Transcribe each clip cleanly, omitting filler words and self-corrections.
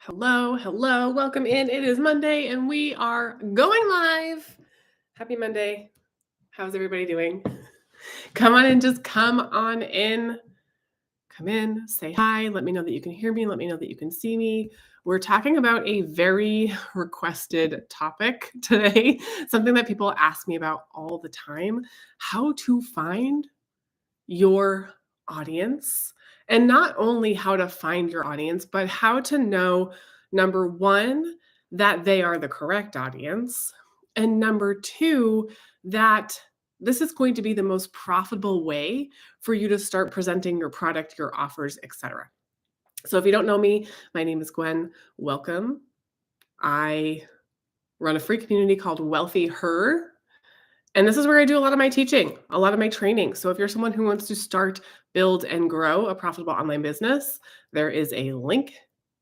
Hello, hello, welcome in. It is Monday and we are going live. Happy Monday. How's everybody doing? Come on in, just come on in. Come in, say hi, let me know that you can hear me, let me know that you can see me. We're talking about a very requested topic today, something that people ask me about all the time, how to find your audience. And not only how to find your audience, but how to know, number one, that they are the correct audience. And number two, that this is going to be the most profitable way for you to start presenting your product, your offers, etc. So if you don't know me, my name is Gwen. Welcome. I run a free community called 𝗿𝗵𝗀𝗀𝗃. And this is where I do a lot of my teaching, a lot of my training. So if you're someone who wants to start, build, and grow a profitable online business, there is a link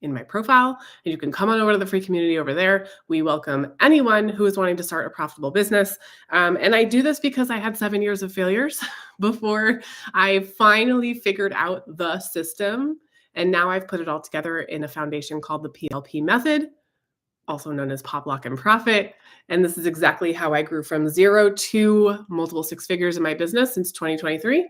in my profile, and you can come on over to the free community over there. We welcome anyone who is wanting to start a profitable business. And I do this because I had 7 years of failures before I finally figured out the system. And now I've put it all together in a foundation called the PLP method, also known as Pop, Lock, and Profit. And this is exactly how I grew from 0 to multiple six figures in my business since 2023.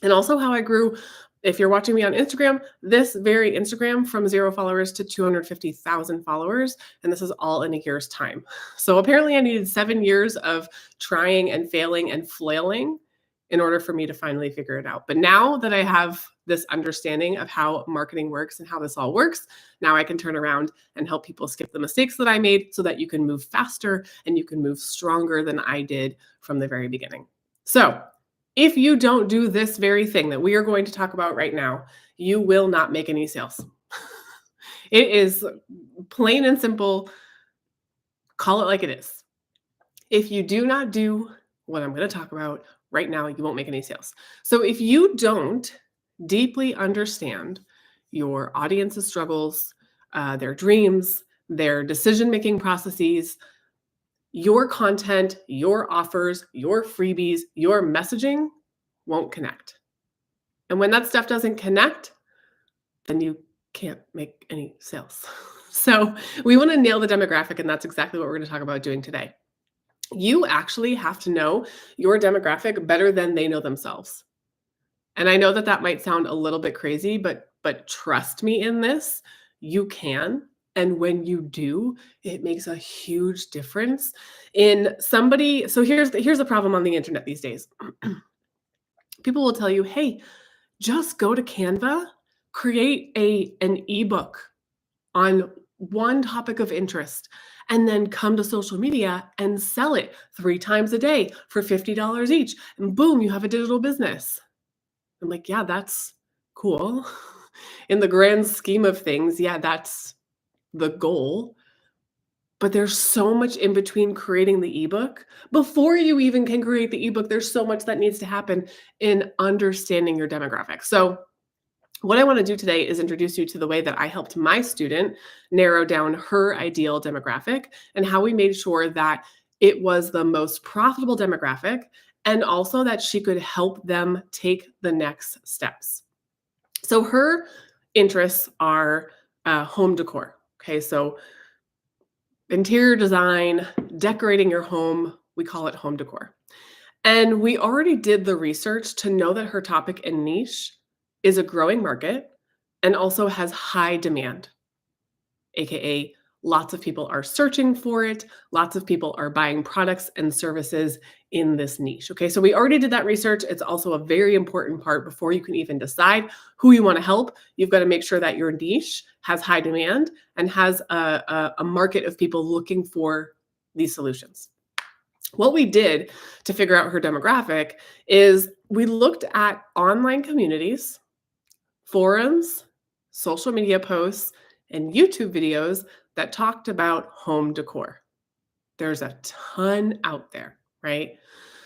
And also how I grew, if you're watching me on Instagram, this very Instagram from 0 followers to 250,000 followers. And this is all in a year's time. So apparently I needed 7 years of trying and failing and flailing in order for me to finally figure it out. But now that I have this understanding of how marketing works and how this all works, now I can turn around and help people skip the mistakes that I made so that you can move faster and you can move stronger than I did from the very beginning. So if you don't do this very thing that we are going to talk about right now, you will not make any sales. It is plain and simple. Call it like it is. If you do not do what I'm going to talk about right now, you won't make any sales. So if you don't deeply understand your audience's struggles, their dreams, their decision-making processes, your content, your offers, your freebies, your messaging won't connect. And when that stuff doesn't connect, then you can't make any sales. So we want to nail the demographic, and that's exactly what we're going to talk about doing today. You actually have to know your demographic better than they know themselves. And I know that that might sound a little bit crazy, but trust me in this, you can. And when you do, it makes a huge difference in somebody. So here's the problem on the internet these days. People will tell you, hey, just go to Canva, create an ebook on one topic of interest, and then come to social media and sell it 3 times a day for $50 each. And boom, you have a digital business. I'm like, yeah, that's cool. In the grand scheme of things, yeah, that's the goal. But there's so much in between creating the ebook. Before you even can create the ebook, there's so much that needs to happen in understanding your demographic. So what I want to do today is introduce you to the way that I helped my student narrow down her ideal demographic and how we made sure that it was the most profitable demographic and also that she could help them take the next steps. So her interests are home decor. Okay, so interior design, decorating your home, we call it home decor. And we already did the research to know that her topic and niche is a growing market and also has high demand, AKA lots of people are searching for it. Lots of people are buying products and services in this niche. Okay, so we already did that research. It's also a very important part before you can even decide who you want to help. You've got to make sure that your niche has high demand and has a market of people looking for these solutions. What we did to figure out her demographic is we looked at online communities, forums, social media posts, and YouTube videos that talked about home decor. There's a ton out there, right?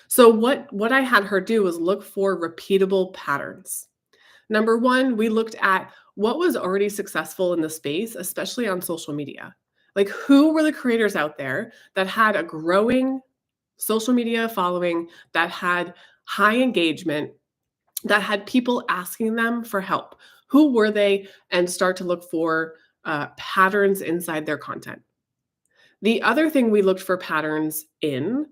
So what I had her do was look for repeatable patterns. Number one, we looked at what was already successful in the space, especially on social media. Like, who were the creators out there that had a growing social media following, that had high engagement, that had people asking them for help? Who were they? And start to look for patterns inside their content. The other thing we looked for patterns in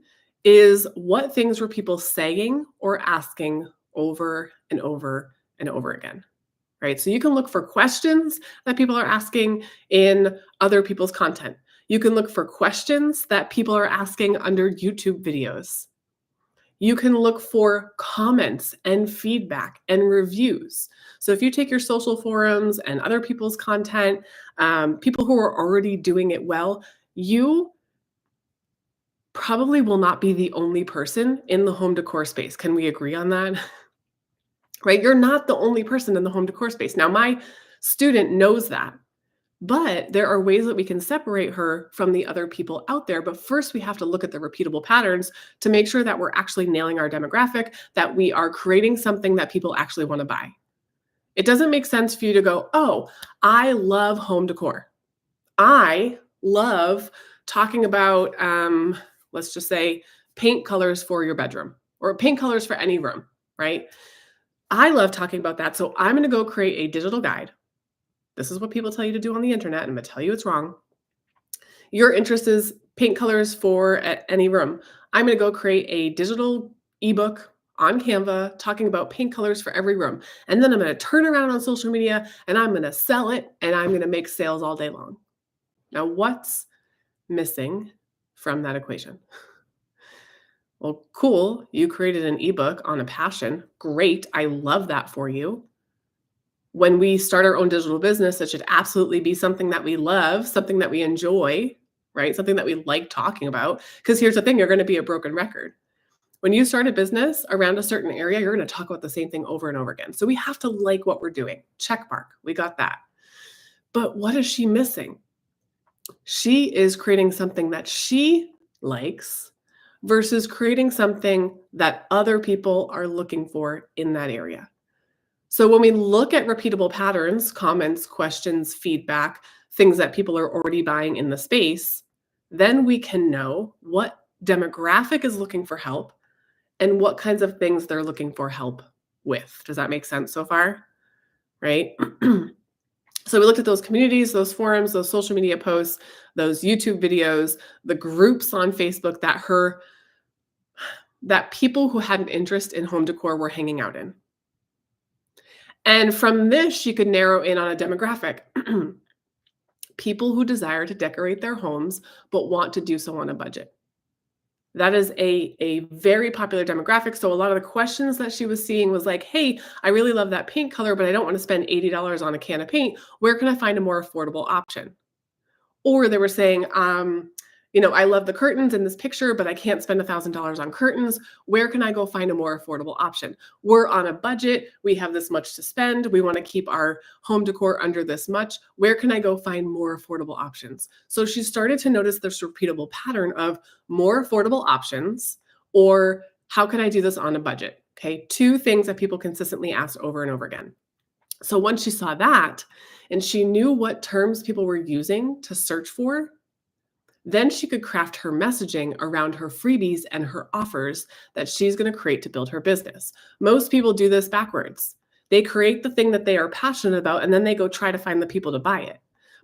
is what things were people saying or asking over and over and over again, right? So you can look for questions that people are asking in other people's content. You can look for questions that people are asking under YouTube videos. You can look for comments and feedback and reviews. So if you take your social forums and other people's content, people who are already doing it well, you probably will not be the only person in the home decor space. Can we agree on that? Right? You're not the only person in the home decor space. Now, my student knows that, but there are ways that we can separate her from the other people out there. But first, we have to look at the repeatable patterns to make sure that we're actually nailing our demographic, that we are creating something that people actually want to buy. It doesn't make sense for you to go, oh, I love home decor. I love talking about, let's just say, paint colors for your bedroom or paint colors for any room, right? I love talking about that. So I'm going to go create a digital guide. This is what people tell you to do on the internet. I'm going to tell you it's wrong. Your interest is paint colors for any room. I'm going to go create a digital ebook on Canva talking about paint colors for every room. And then I'm going to turn around on social media and I'm going to sell it and I'm going to make sales all day long. Now, what's missing from that equation? Well, cool. You created an ebook on a passion. Great. I love that for you. When we start our own digital business, it should absolutely be something that we love, something that we enjoy, right? Something that we like talking about. Because here's the thing, you're going to be a broken record. When you start a business around a certain area, you're going to talk about the same thing over and over again. So we have to like what we're doing. Check mark. We got that. But what is she missing? She is creating something that she likes versus creating something that other people are looking for in that area. So when we look at repeatable patterns, comments, questions, feedback, things that people are already buying in the space, then we can know what demographic is looking for help and what kinds of things they're looking for help with. Does that make sense so far? Right? So we looked at those communities, those forums, those social media posts, those YouTube videos, the groups on Facebook that people who had an interest in home decor were hanging out in. And from this, she could narrow in on a demographic. People who desire to decorate their homes, but want to do so on a budget. That is a very popular demographic. So a lot of the questions that she was seeing was like, hey, I really love that paint color, but I don't want to spend $80 on a can of paint. Where can I find a more affordable option? Or they were saying, I love the curtains in this picture, but I can't spend $1,000 on curtains. Where can I go find a more affordable option? We're on a budget. We have this much to spend. We want to keep our home decor under this much. Where can I go find more affordable options? So she started to notice this repeatable pattern of more affordable options, or how can I do this on a budget? Okay, two things that people consistently asked over and over again. So once she saw that, and she knew what terms people were using to search for, then she could craft her messaging around her freebies and her offers that she's going to create to build her business. Most people do this backwards. They create the thing that they are passionate about, and then they go try to find the people to buy it.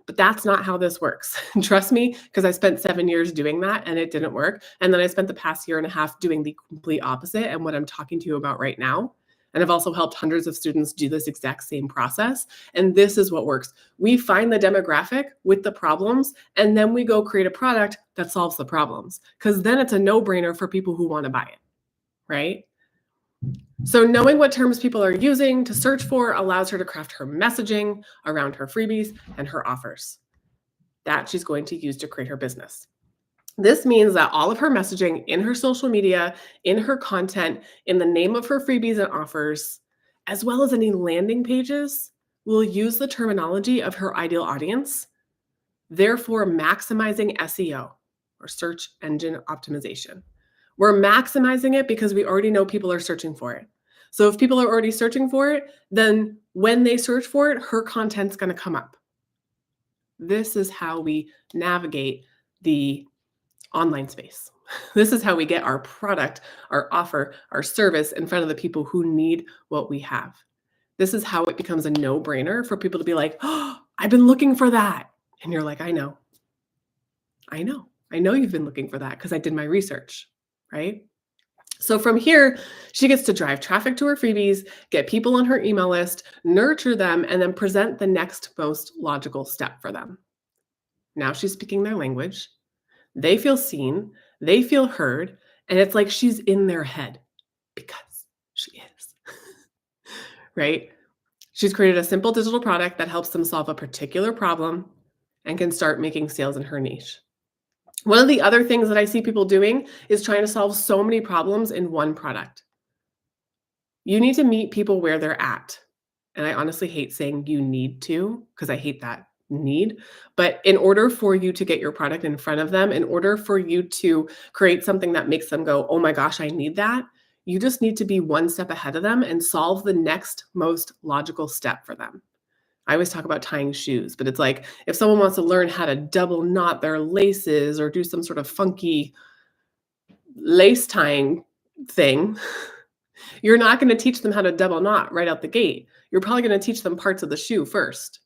But that's not how this works. Trust me, because I spent 7 years doing that and it didn't work. And then I spent the past year and a half doing the complete opposite and what I'm talking to you about right now. And I've also helped hundreds of students do this exact same process. And this is what works. We find the demographic with the problems, and then we go create a product that solves the problems, because then it's a no-brainer for people who want to buy it, right? So knowing what terms people are using to search for allows her to craft her messaging around her freebies and her offers that she's going to use to create her business. This means that all of her messaging in her social media, in her content, in the name of her freebies and offers, as well as any landing pages, will use the terminology of her ideal audience, therefore maximizing SEO, or search engine optimization. We're maximizing it because we already know people are searching for it. So if people are already searching for it, then when they search for it, her content's going to come up. This is how we navigate the online space. This is how we get our product, our offer, our service in front of the people who need what we have. This is how it becomes a no-brainer for people to be like, oh, I've been looking for that. And you're like, I know you've been looking for that because I did my research, right? So from here, she gets to drive traffic to her freebies, get people on her email list, nurture them, and then present the next most logical step for them. Now she's speaking their language. They feel seen, they feel heard, and it's like she's in their head because she is, right? She's created a simple digital product that helps them solve a particular problem and can start making sales in her niche. One of the other things that I see people doing is trying to solve so many problems in one product. You need to meet people where they're at. And I honestly hate saying you need to, because I hate that need. But in order for you to get your product in front of them, in order for you to create something that makes them go, oh my gosh, I need that, you just need to be one step ahead of them and solve the next most logical step for them. I always talk about tying shoes, but it's like if someone wants to learn how to double knot their laces or do some sort of funky lace tying thing, you're not going to teach them how to double knot right out the gate. You're probably going to teach them parts of the shoe first.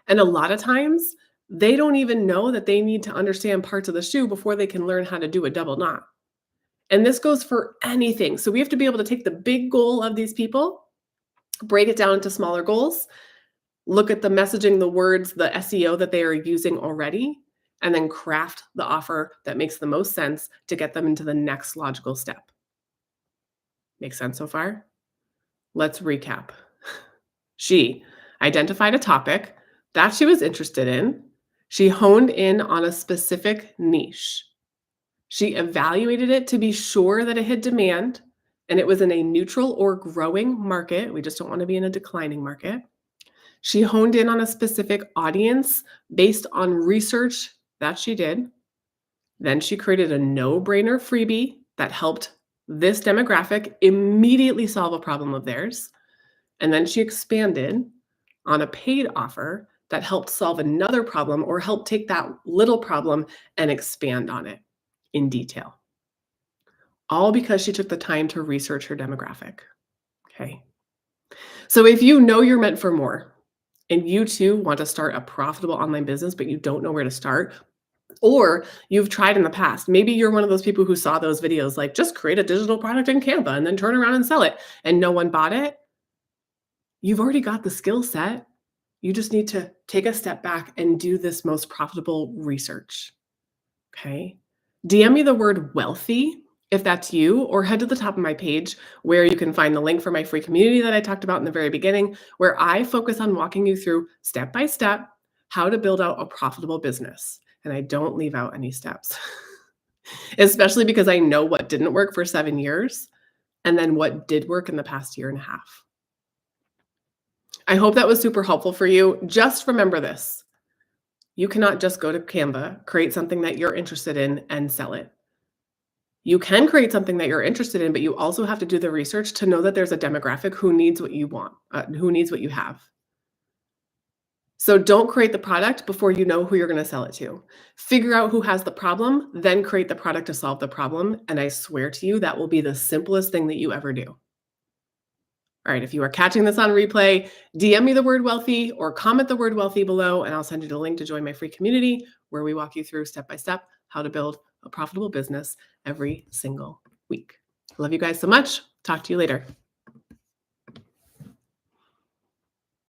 And a lot of times, they don't even know that they need to understand parts of the shoe before they can learn how to do a double knot. And this goes for anything. So we have to be able to take the big goal of these people, break it down into smaller goals, look at the messaging, the words, the SEO that they are using already, and then craft the offer that makes the most sense to get them into the next logical step. Make sense so far? Let's recap. She identified a topic that she was interested in. She honed in on a specific niche. She evaluated it to be sure that it had demand and it was in a neutral or growing market. We just don't want to be in a declining market. She honed in on a specific audience based on research that she did. Then she created a no-brainer freebie that helped this demographic immediately solve a problem of theirs. And then she expanded on a paid offer that helped solve another problem or helped take that little problem and expand on it in detail. All because she took the time to research her demographic. Okay. So if you know you're meant for more, and you too want to start a profitable online business, but you don't know where to start, or you've tried in the past, maybe you're one of those people who saw those videos like just create a digital product in Canva and then turn around and sell it, and no one bought it. You've already got the skill set. You just need to take a step back and do this most profitable research. Okay. DM me the word wealthy if that's you, or head to the top of my page where you can find the link for my free community that I talked about in the very beginning, where I focus on walking you through step by step how to build out a profitable business. And I don't leave out any steps, especially because I know what didn't work for 7 years and then what did work in the past year and a half. I hope that was super helpful for you. Just remember this. You cannot just go to Canva, create something that you're interested in and sell it. You can create something that you're interested in, but you also have to do the research to know that there's a demographic who needs what you want, who needs what you have. So don't create the product before you know who you're going to sell it to. Figure out who has the problem, then create the product to solve the problem. And I swear to you, that will be the simplest thing that you ever do. All right, if you are catching this on replay, DM me the word wealthy or comment the word wealthy below, and I'll send you the link to join my free community where we walk you through step by step how to build a profitable business every single week. I love you guys so much. Talk to you later.